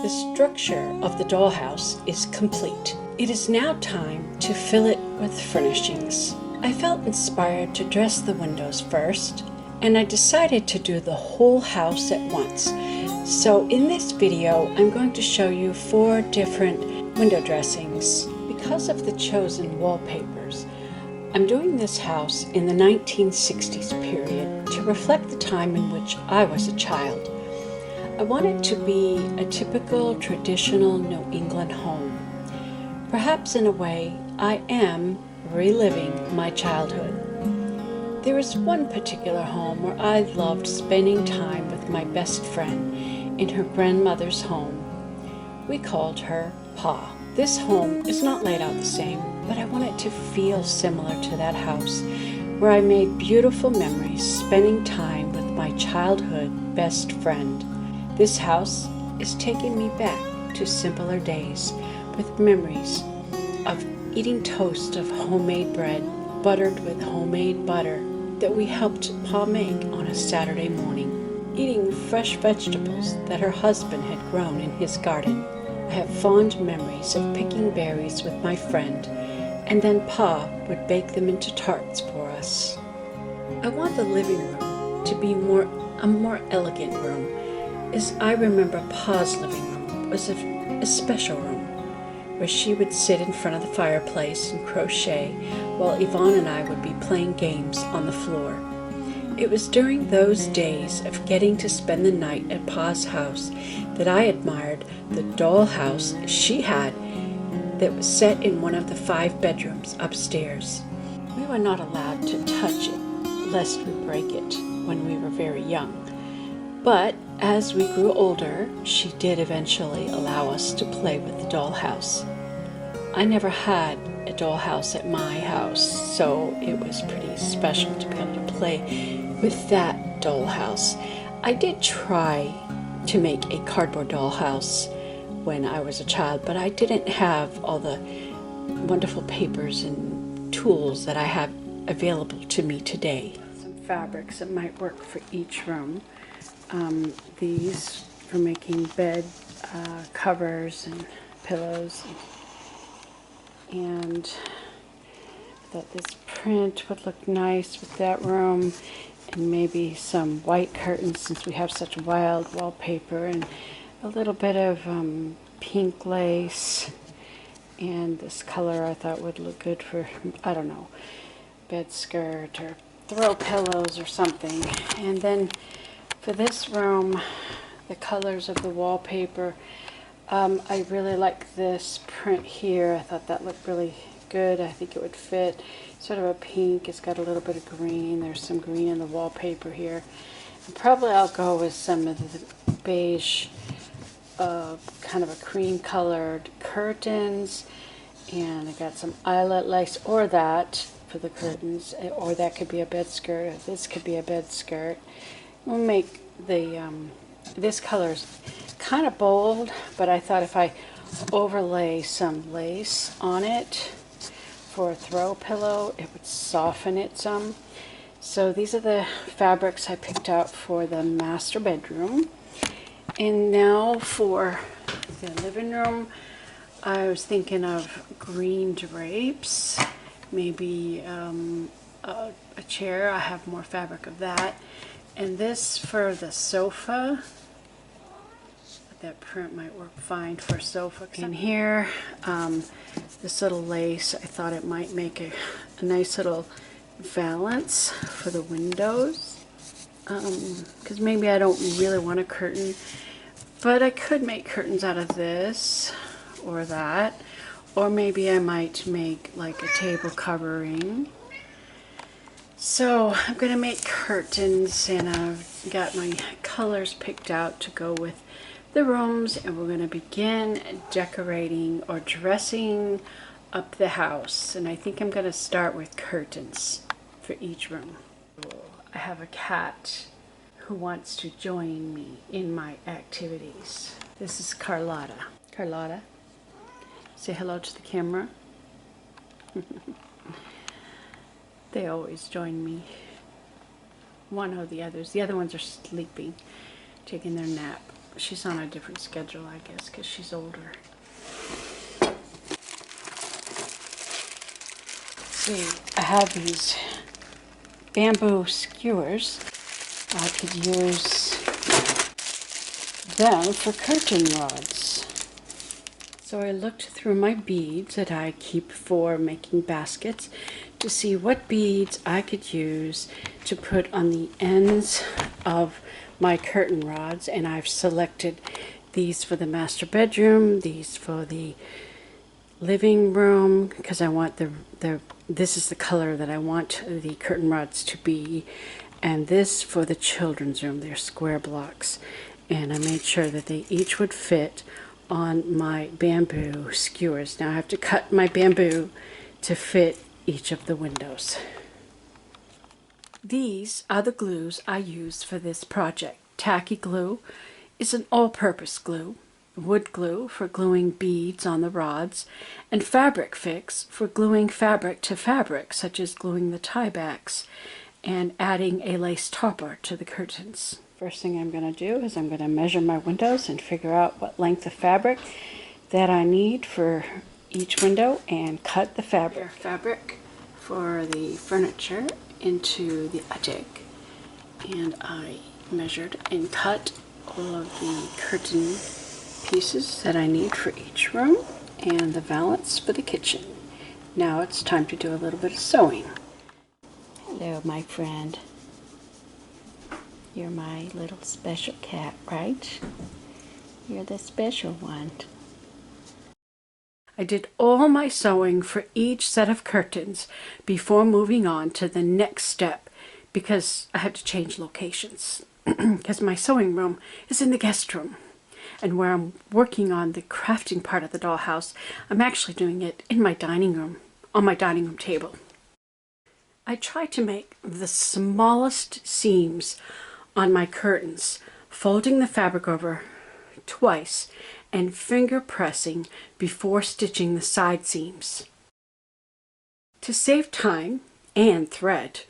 The structure of the dollhouse is complete. It is now time to fill it with furnishings. I felt inspired to dress the windows first, and I decided to do the whole house at once. So in this video, I'm going to show you 4 different window dressings. Because of the chosen wallpapers, I'm doing this house in the 1960s period to reflect the time in which I was a child. I want it to be a typical traditional New England home. Perhaps in a way, I am reliving my childhood. There is one particular home where I loved spending time with my best friend in her grandmother's home. We called her Pa. This home is not laid out the same, but I want it to feel similar to that house where I made beautiful memories spending time with my childhood best friend. This house is taking me back to simpler days with memories of eating toast of homemade bread buttered with homemade butter that we helped Pa make on a Saturday morning, eating fresh vegetables that her husband had grown in his garden. I have fond memories of picking berries with my friend, and then Pa would bake them into tarts for us. I want the living room to be a more elegant room, as I remember Pa's living room was a special room, where she would sit in front of the fireplace and crochet while Yvonne and I would be playing games on the floor. It was during those days of getting to spend the night at Pa's house that I admired the dollhouse she had that was set in one of the 5 bedrooms upstairs. We were not allowed to touch it lest we break it when we were very young. But as we grew older, she did eventually allow us to play with the dollhouse. I never had a dollhouse at my house, so it was pretty special to be able to play with that dollhouse. I did try to make a cardboard dollhouse when I was a child, but I didn't have all the wonderful papers and tools that I have available to me today. Some fabrics that might work for each room. These for making bed covers and pillows, and I thought this print would look nice with that room, and maybe some white curtains since we have such wild wallpaper, and a little bit of pink lace, and this color I thought would look good for, I don't know, bed skirt or throw pillows or something. And then for this room, the colors of the wallpaper, I really like this print here. I thought that looked really good. I think it would fit. Sort of a pink. It's got a little bit of green. There's some green in the wallpaper here. And probably I'll go with some of the beige, kind of a cream colored curtains. And I got some eyelet lace, or that for the curtains, or that could be a bed skirt, or this could be a bed skirt. We'll make the this color's kind of bold, but I thought if I overlay some lace on it for a throw pillow, it would soften it some. So these are the fabrics I picked out for the master bedroom. And now for the living room, I was thinking of green drapes, maybe a chair. I have more fabric of that. And this for the sofa. That print might work fine for a sofa. And here, this little lace, I thought it might make a nice little valance for the windows. Because maybe I don't really want a curtain, but I could make curtains out of this or that. Or maybe I might make like a table covering. So I'm going to make curtains, and I've got my colors picked out to go with the rooms, and we're going to begin decorating or dressing up the house. And I think I'm going to start with curtains for each room. I have a cat who wants to join me in my activities. This is Carlotta. Carlotta, say hello to the camera. They always join me. One or the others. The other ones are sleeping, taking their nap. she's on a different schedule, I guess, because she's older. See, I have these bamboo skewers. I could use them for curtain rods. So I looked through my beads that I keep for making baskets to see what beads I could use to put on the ends of my curtain rods, and I've selected these for the master bedroom, these for the living room, because I want this is the color that I want the curtain rods to be, and this for the children's room. They're square blocks, and I made sure that they each would fit on my bamboo skewers. Now I have to cut my bamboo to fit each of the windows. These are the glues I used for this project. Tacky glue is an all-purpose glue, wood glue for gluing beads on the rods, and fabric fix for gluing fabric to fabric, such as gluing the tie backs and adding a lace topper to the curtains. First thing I'm going to do is I'm going to measure my windows and figure out what length of fabric that I need for each window and cut the fabric for the furniture into the attic, and I measured and cut all of the curtain pieces that I need for each room and the valance for the kitchen. Now it's time to do a little bit of sewing. Hello, my friend. You're my little special cat, right? You're the special one. I did all my sewing for each set of curtains before moving on to the next step, because I had to change locations because my sewing room is in the guest room, and where I'm working on the crafting part of the dollhouse, I'm actually doing it in my dining room, on my dining room table. I tried to make the smallest seams on my curtains, folding the fabric over twice and finger pressing before stitching the side seams. To save time and thread,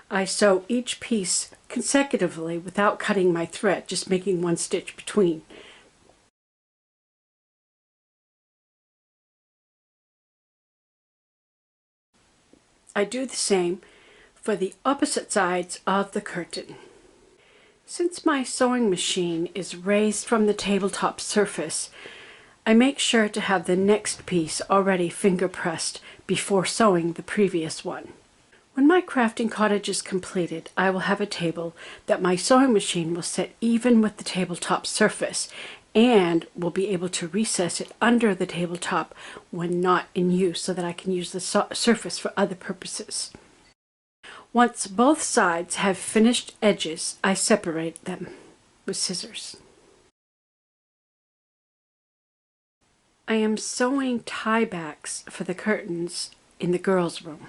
I sew each piece consecutively without cutting my thread, just making one stitch between. I do the same for the opposite sides of the curtain. Since my sewing machine is raised from the tabletop surface, I make sure to have the next piece already finger pressed before sewing the previous one. When my crafting cottage is completed, I will have a table that my sewing machine will set even with the tabletop surface, and will be able to recess it under the tabletop when not in use, so that I can use the surface for other purposes. Once both sides have finished edges, I separate them with scissors. I am sewing tie backs for the curtains in the girls' room.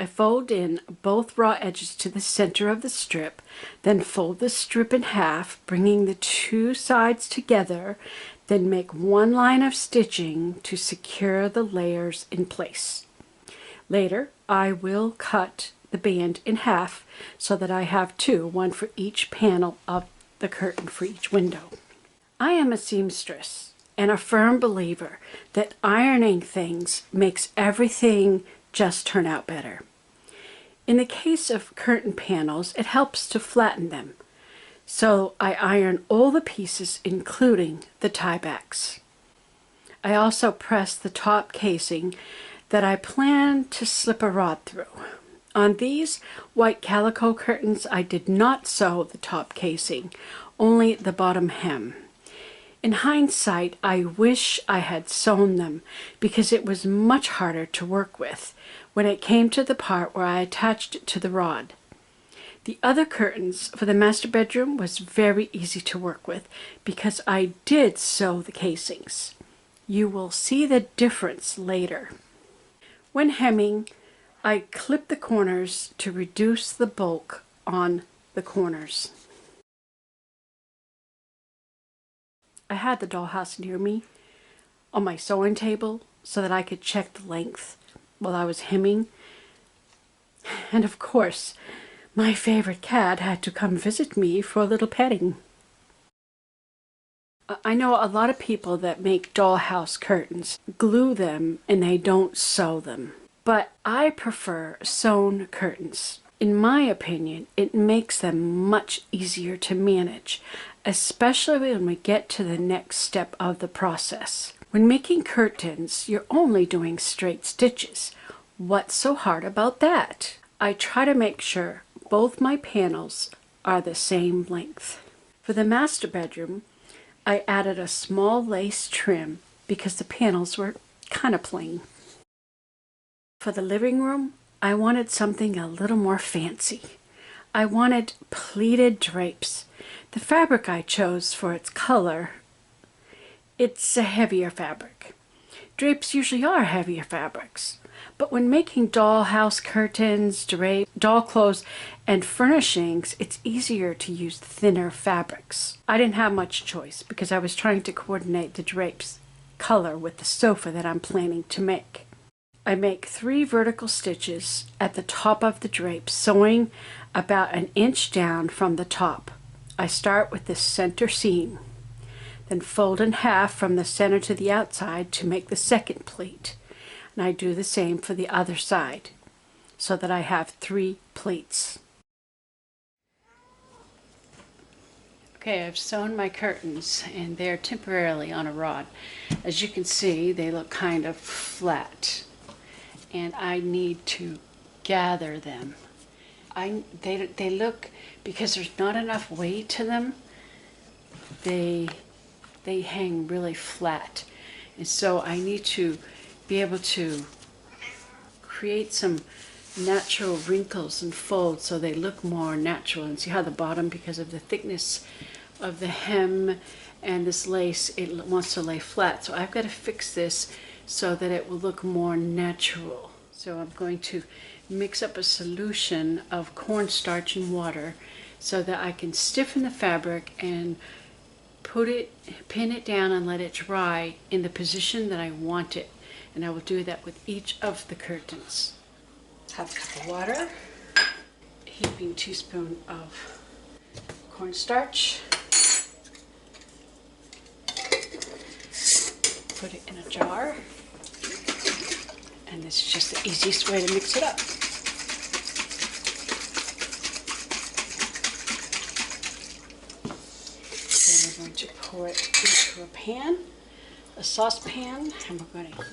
I fold in both raw edges to the center of the strip, then fold the strip in half, bringing the two sides together, then make one line of stitching to secure the layers in place. Later, I will cut the band in half so that I have two, one for each panel of the curtain for each window. I am a seamstress and a firm believer that ironing things makes everything just turn out better. In the case of curtain panels, it helps to flatten them, so I iron all the pieces, including the tie backs. I also press the top casing that I plan to slip a rod through. On these white calico curtains, I did not sew the top casing, only the bottom hem. In hindsight, I wish I had sewn them, because it was much harder to work with when it came to the part where I attached it to the rod. The other curtains for the master bedroom was very easy to work with because I did sew the casings. You will see the difference later. When hemming, I clip the corners to reduce the bulk on the corners. I had the dollhouse near me on my sewing table so that I could check the length while I was hemming. And of course, my favorite cat had to come visit me for a little petting. I know a lot of people that make dollhouse curtains glue them and they don't sew them. But I prefer sewn curtains. In my opinion, it makes them much easier to manage, especially when we get to the next step of the process. When making curtains, you're only doing straight stitches. What's so hard about that? I try to make sure both my panels are the same length. For the master bedroom, I added a small lace trim because the panels were kind of plain. For the living room, I wanted something a little more fancy. I wanted pleated drapes. The fabric I chose for its color, it's a heavier fabric. Drapes usually are heavier fabrics. But when making dollhouse curtains, doll clothes, and furnishings, it's easier to use thinner fabrics. I didn't have much choice because I was trying to coordinate the drapes color with the sofa that I'm planning to make. I make 3 vertical stitches at the top of the drape, sewing about an inch down from the top. I start with the center seam, then fold in half from the center to the outside to make the second pleat. And I do the same for the other side, so that I have 3 pleats. Okay, I've sewn my curtains and they're temporarily on a rod. As you can see, they look kind of flat. And I need to gather them. They look, because there's not enough weight to them, they hang really flat. And so I need to be able to create some natural wrinkles and folds so they look more natural. And see how the bottom, because of the thickness of the hem and this lace, it wants to lay flat. So I've got to fix this so that it will look more natural. So I'm going to mix up a solution of cornstarch and water so that I can stiffen the fabric and pin it down and let it dry in the position that I want it. And I will do that with each of the curtains. Half a cup of water, a heaping teaspoon of cornstarch, put it in a jar. And this is just the easiest way to mix it up. Then we're going to pour it into a pan, a saucepan, and we're going to...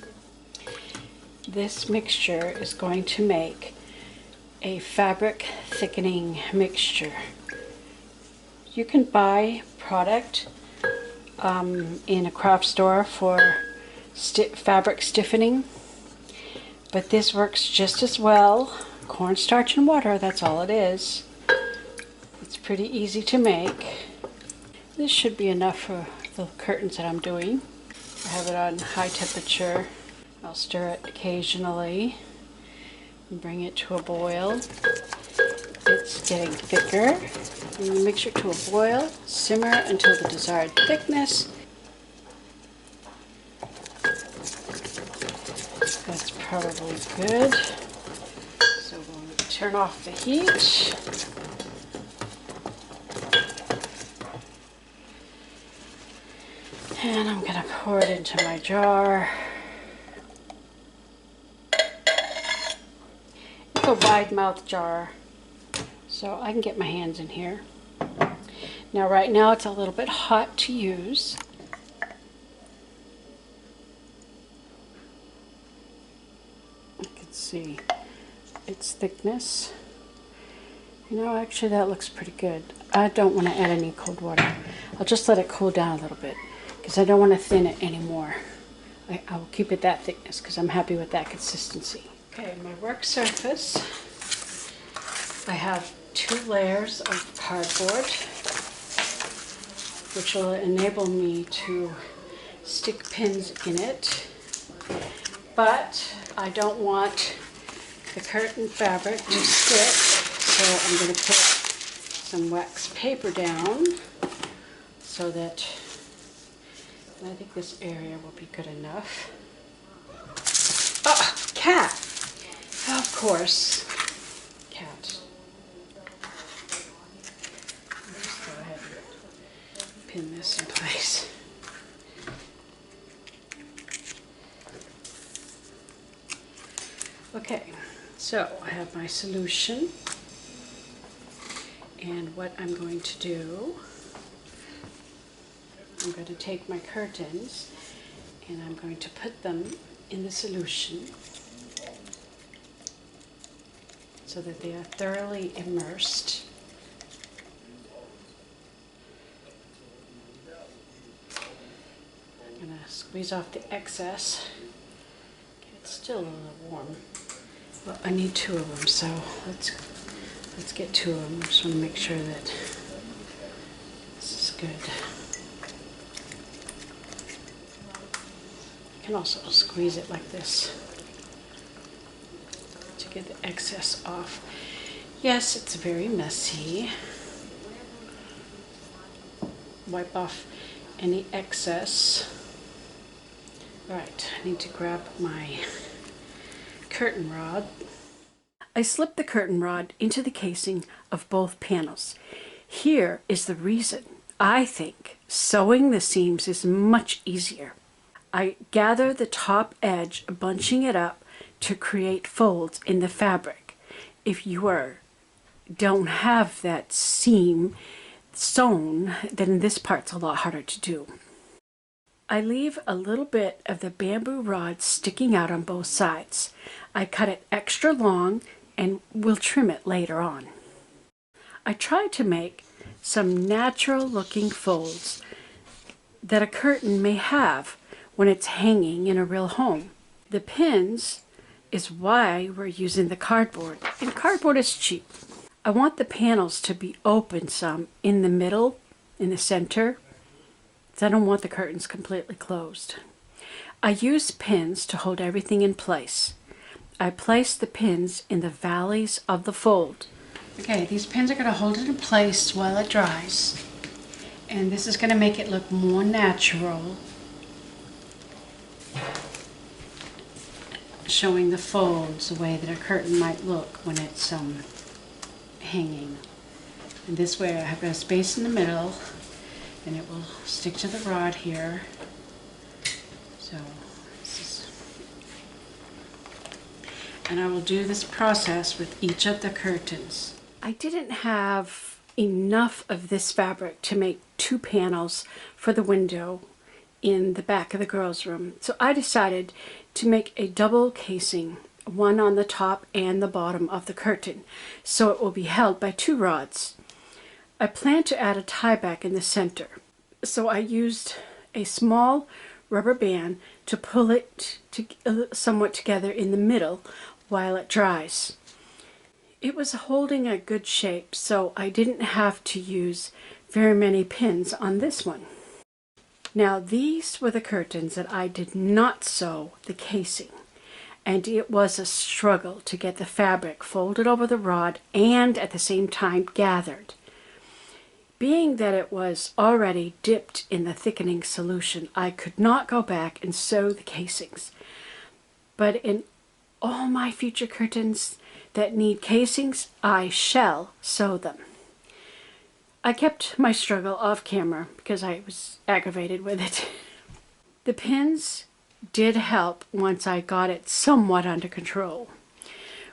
This mixture is going to make a fabric thickening mixture. You can buy product in a craft store for fabric stiffening. But this works just as well. Cornstarch and water, that's all it is. It's pretty easy to make. This should be enough for the curtains that I'm doing. I have it on high temperature. I'll stir it occasionally and bring it to a boil. It's getting thicker. Bring the mixture to a boil. Simmer until the desired thickness. That's probably good. So we'll turn off the heat. And I'm going to pour it into my jar. It's a wide mouth jar, so I can get my hands in here. Now right now it's a little bit hot to use. See its thickness. You know, actually that looks pretty good. I don't want to add any cold water. I'll just let it cool down a little bit because I don't want to thin it anymore. I will keep it that thickness because I'm happy with that consistency. Okay, my work surface, I have 2 layers of cardboard, which will enable me to stick pins in it. But I don't want the curtain fabric to stick, so I'm going to put some wax paper down so that I think this area will be good enough. Oh, cat! Of course, cat. I'll just go ahead and pin this in place. Okay, so I have my solution, and what I'm going to do, I'm going to take my curtains and I'm going to put them in the solution so that they are thoroughly immersed. I'm going to squeeze off the excess. It's still a little warm. Well, I need 2 of them, so let's get 2 of them. Just want to make sure that this is good. You can also squeeze it like this to get the excess off. Yes, it's very messy. Wipe off any excess. Right, I need to grab my curtain rod. I slipped the curtain rod into the casing of both panels. Here is the reason I think sewing the seams is much easier. I gather the top edge, bunching it up to create folds in the fabric. If you don't have that seam sewn, then this part's a lot harder to do. I leave a little bit of the bamboo rod sticking out on both sides. I cut it extra long and will trim it later on. I try to make some natural looking folds that a curtain may have when it's hanging in a real home. The pins is why we're using the cardboard, and cardboard is cheap. I want the panels to be open some in the middle, in the center, so I don't want the curtains completely closed. I use pins to hold everything in place. I place the pins in the valleys of the fold. Okay, these pins are going to hold it in place while it dries, and this is going to make it look more natural, showing the folds the way that a curtain might look when it's hanging. And this way I have a space in the middle, and it will stick to the rod here. So this is, and I will do this process with each of the curtains. I didn't have enough of this fabric to make 2 panels for the window in the back of the girls' room, so I decided to make a double casing, one on the top and the bottom of the curtain, so it will be held by 2 rods. I plan to add a tie back in the center, so I used a small rubber band to pull it somewhat together in the middle while it dries. It was holding a good shape, so I didn't have to use very many pins on this one. Now these were the curtains that I did not sew the casing, and it was a struggle to get the fabric folded over the rod and at the same time gathered. Being that it was already dipped in the thickening solution, I could not go back and sew the casings. But in all my future curtains that need casings, I shall sew them. I kept my struggle off camera because I was aggravated with it. The pins did help once I got it somewhat under control.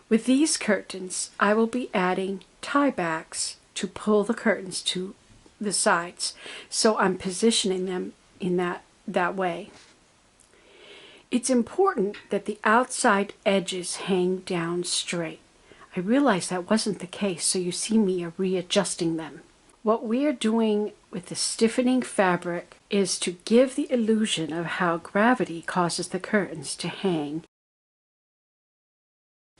With these curtains, I will be adding tie backs to pull the curtains to the sides, so I'm positioning them in that way. It's important that the outside edges hang down straight. I realized that wasn't the case, so you see me readjusting them. What we are doing with the stiffening fabric is to give the illusion of how gravity causes the curtains to hang.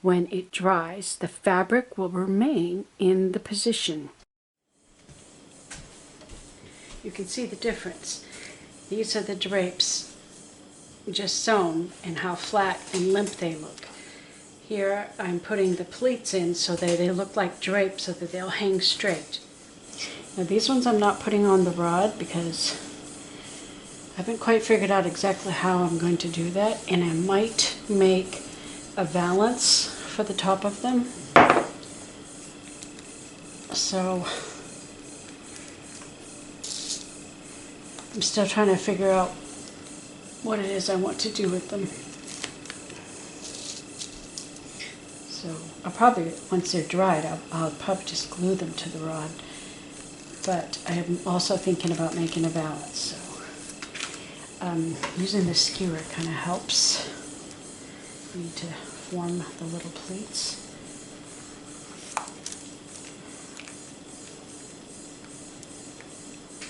When it dries, the fabric will remain in the position. You can see the difference. These are the drapes just sewn and how flat and limp they look. Here I'm putting the pleats in so that they look like drapes so that they'll hang straight. Now these ones I'm not putting on the rod because I haven't quite figured out exactly how I'm going to do that, and I might make a valance for the top of them. So I'm still trying to figure out what it is I want to do with them. So I'll probably, once they're dried, I'll probably just glue them to the rod. But I'm also thinking about making a valance, so using the skewer kind of helps me to form the little pleats.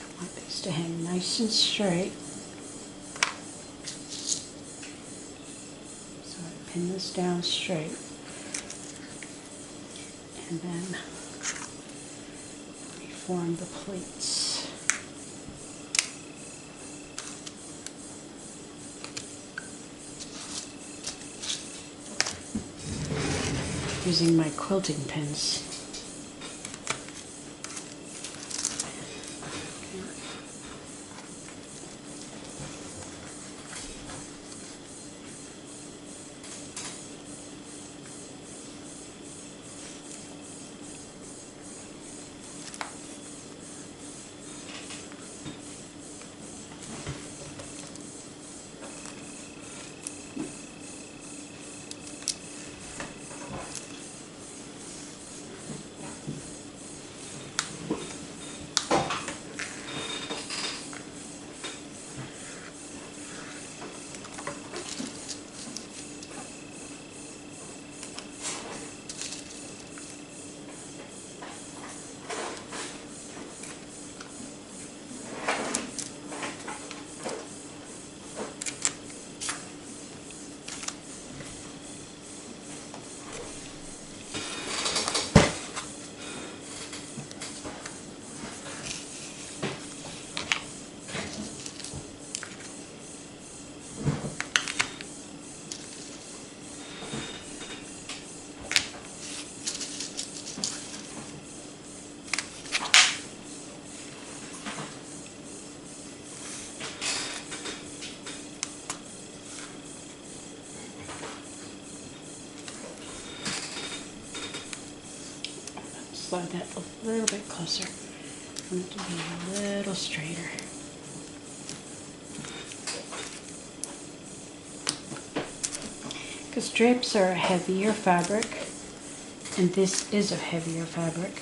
I want these to hang nice and straight. So I pin this down straight, and then form the pleats. Using my quilting pins. Slide that a little bit closer. I want it to be a little straighter. Because drapes are a heavier fabric, and this is a heavier fabric.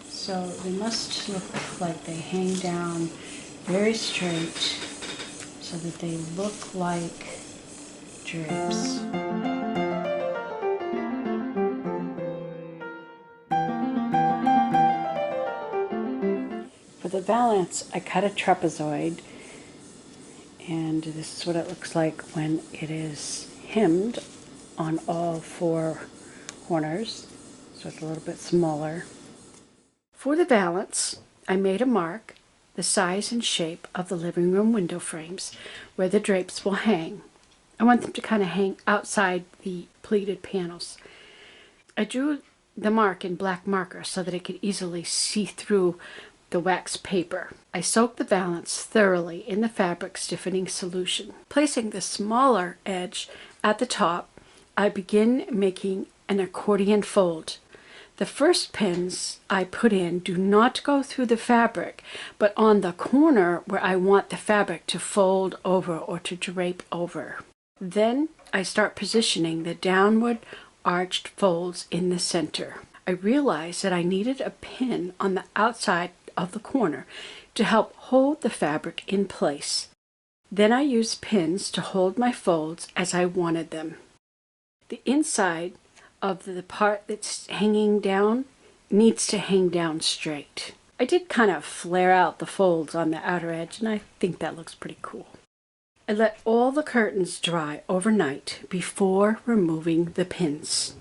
So they must look like they hang down very straight so that they look like drapes. For the valance, I cut a trapezoid, and this is what it looks like when it is hemmed on all four corners, so it's a little bit smaller. For the valance, I made a mark the size and shape of the living room window frames where the drapes will hang. I want them to kind of hang outside the pleated panels. I drew the mark in black marker so that it could easily see through the wax paper. I soaked the valance thoroughly in the fabric stiffening solution. Placing the smaller edge at the top, I begin making an accordion fold. The first pins I put in do not go through the fabric, but on the corner where I want the fabric to fold over or to drape over. Then I start positioning the downward arched folds in the center. I realized that I needed a pin on the outside of the corner to help hold the fabric in place. Then I used pins to hold my folds as I wanted them. The inside of the part that's hanging down needs to hang down straight. I did kind of flare out the folds on the outer edge, and I think that looks pretty cool. I let all the curtains dry overnight before removing the pins.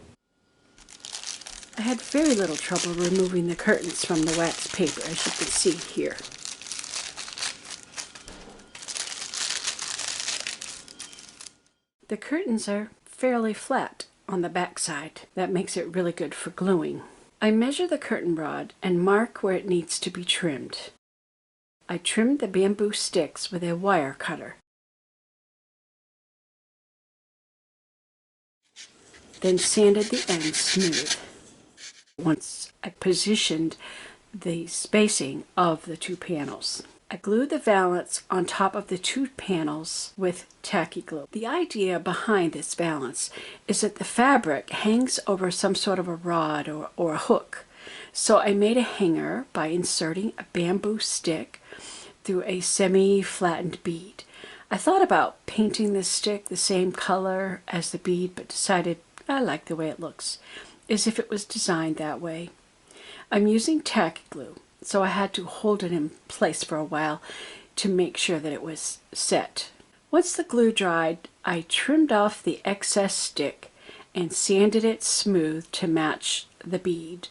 I had very little trouble removing the curtains from the wax paper, as you can see here. The curtains are fairly flat on the back side. That makes it really good for gluing. I measure the curtain rod and mark where it needs to be trimmed. I trimmed the bamboo sticks with a wire cutter. Then sanded the ends smooth. Once I positioned the spacing of the two panels. I glued the valance on top of the two panels with tacky glue. The idea behind this valance is that the fabric hangs over some sort of a rod or a hook. So I made a hanger by inserting a bamboo stick through a semi-flattened bead. I thought about painting this stick the same color as the bead, but decided I like the way it looks, as if it was designed that way. I'm using tacky glue, so I had to hold it in place for a while to make sure that it was set. Once the glue dried, I trimmed off the excess stick and sanded it smooth to match the bead.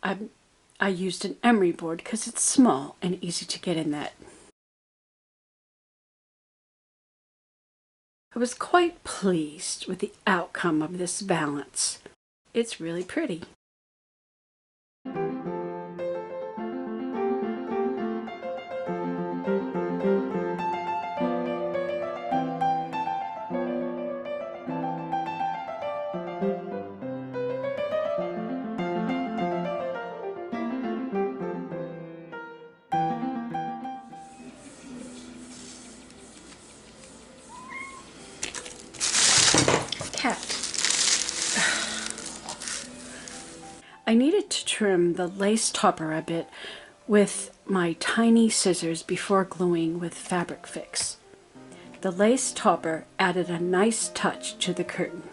I used an emery board because it's small and easy to get in that. I was quite pleased with the outcome of this valance. It's really pretty. Cat. I needed to trim the lace topper a bit with my tiny scissors before gluing with Fabric Fix. The lace topper added a nice touch to the curtain.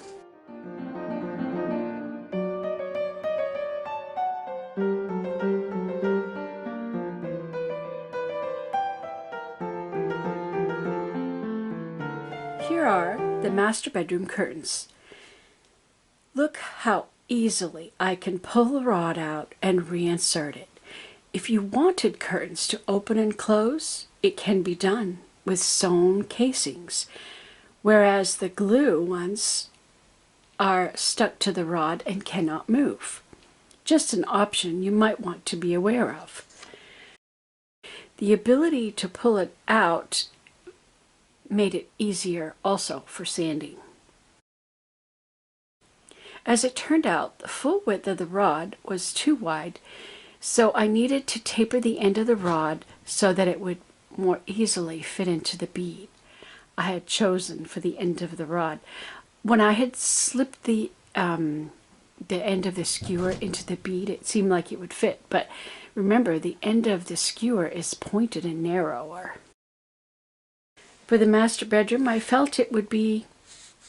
Here are the master bedroom curtains. Look how easily I can pull the rod out and reinsert it. If you wanted curtains to open and close, it can be done with sewn casings, whereas the glue ones are stuck to the rod and cannot move. Just an option you might want to be aware of. The ability to pull it out made it easier also for sanding. As it turned out, the full width of the rod was too wide, so I needed to taper the end of the rod so that it would more easily fit into the bead I had chosen for the end of the rod. When I had slipped the end of the skewer into the bead, it seemed like it would fit, but remember, the end of the skewer is pointed and narrower. For the master bedroom, I felt it would be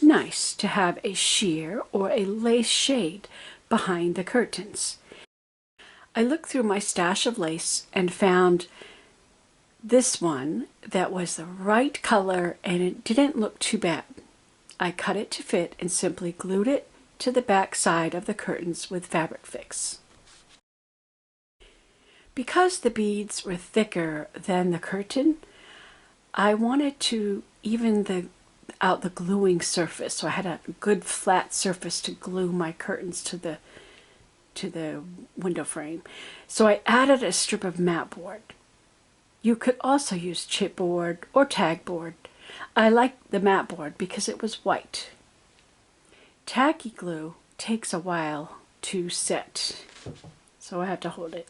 nice to have a sheer or a lace shade behind the curtains. I looked through my stash of lace and found this one that was the right color and it didn't look too bad. I cut it to fit and simply glued it to the back side of the curtains with Fabric Fix. Because the beads were thicker than the curtain, I wanted to even out the gluing surface, so I had a good flat surface to glue my curtains to the window frame. So I added a strip of mat board. You could also use chipboard or tag board. I liked the mat board because it was white. Tacky glue takes a while to set, so I have to hold it.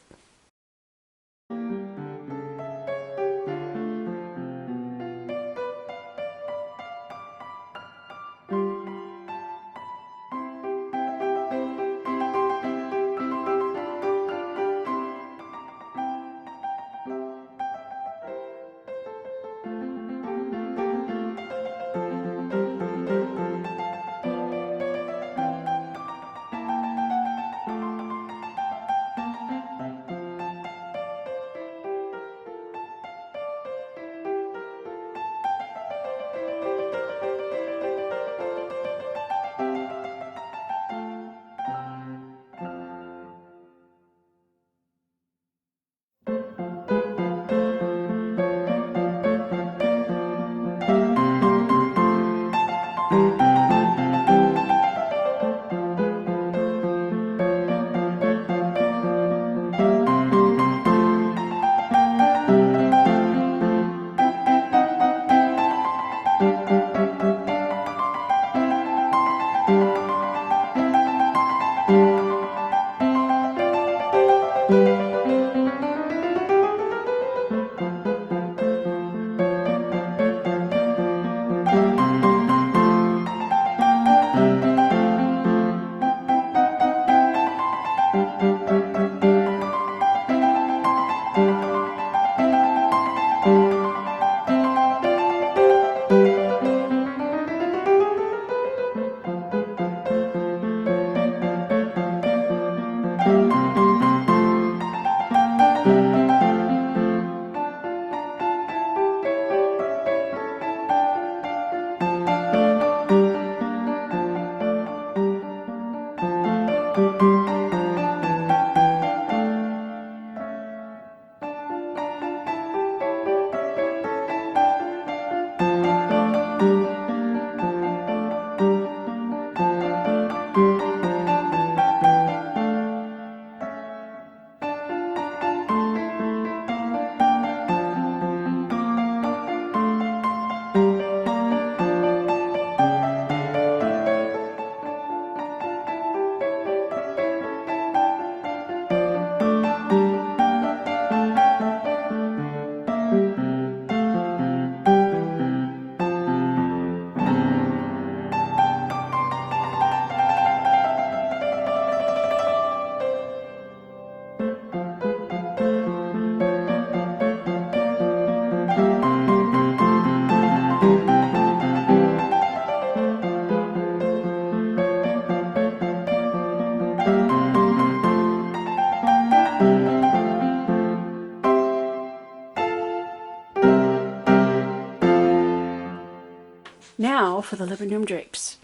Now for the living room drapes.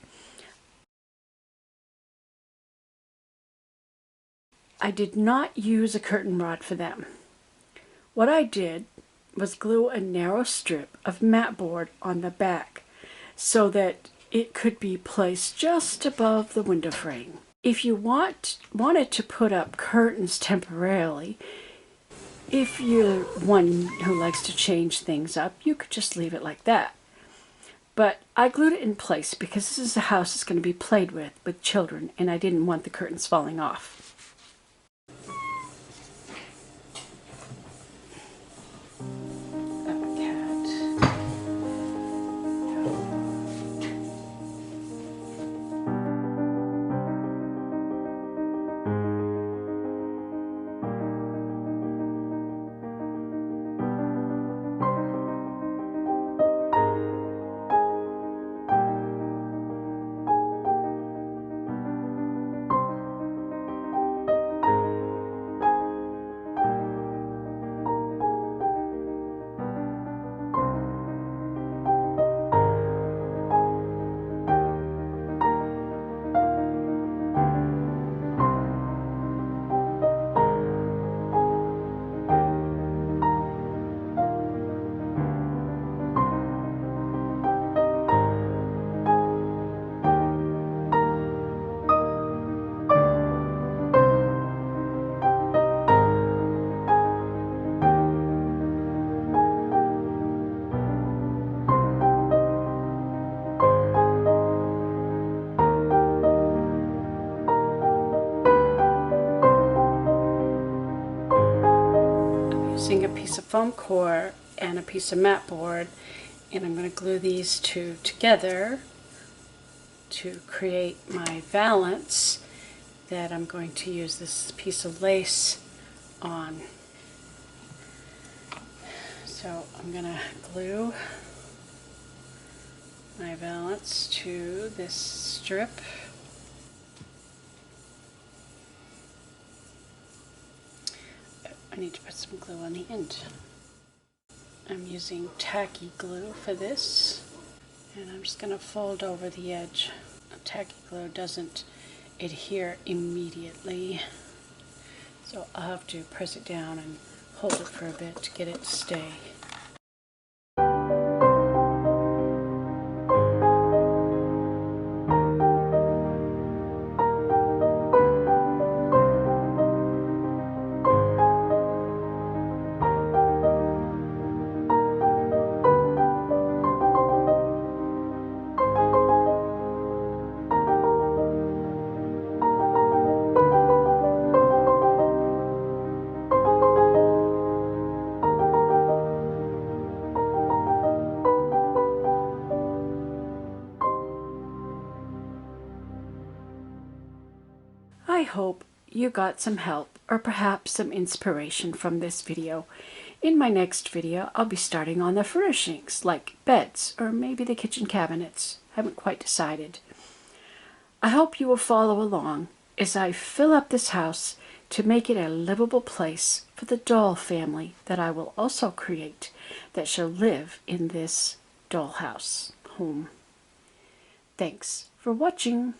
I did not use a curtain rod for them. What I did was glue a narrow strip of mat board on the back so that it could be placed just above the window frame. If you wanted to put up curtains temporarily, if you're one who likes to change things up, you could just leave it like that. But I glued it in place because this is a house that's going to be played with children, and I didn't want the curtains falling off. Using a piece of foam core and a piece of mat board, and I'm going to glue these two together to create my valance that I'm going to use this piece of lace on. So I'm going to glue my valance to this strip. I need to put some glue on the end. I'm using tacky glue for this, and I'm just going to fold over the edge. Tacky glue doesn't adhere immediately, so I'll have to press it down and hold it for a bit to get it to stay. I hope you got some help or perhaps some inspiration from this video. In my next video, I'll be starting on the furnishings, like beds or maybe the kitchen cabinets. I haven't quite decided. I hope you will follow along as I fill up this house to make it a livable place for the doll family that I will also create that shall live in this dollhouse home. Thanks for watching.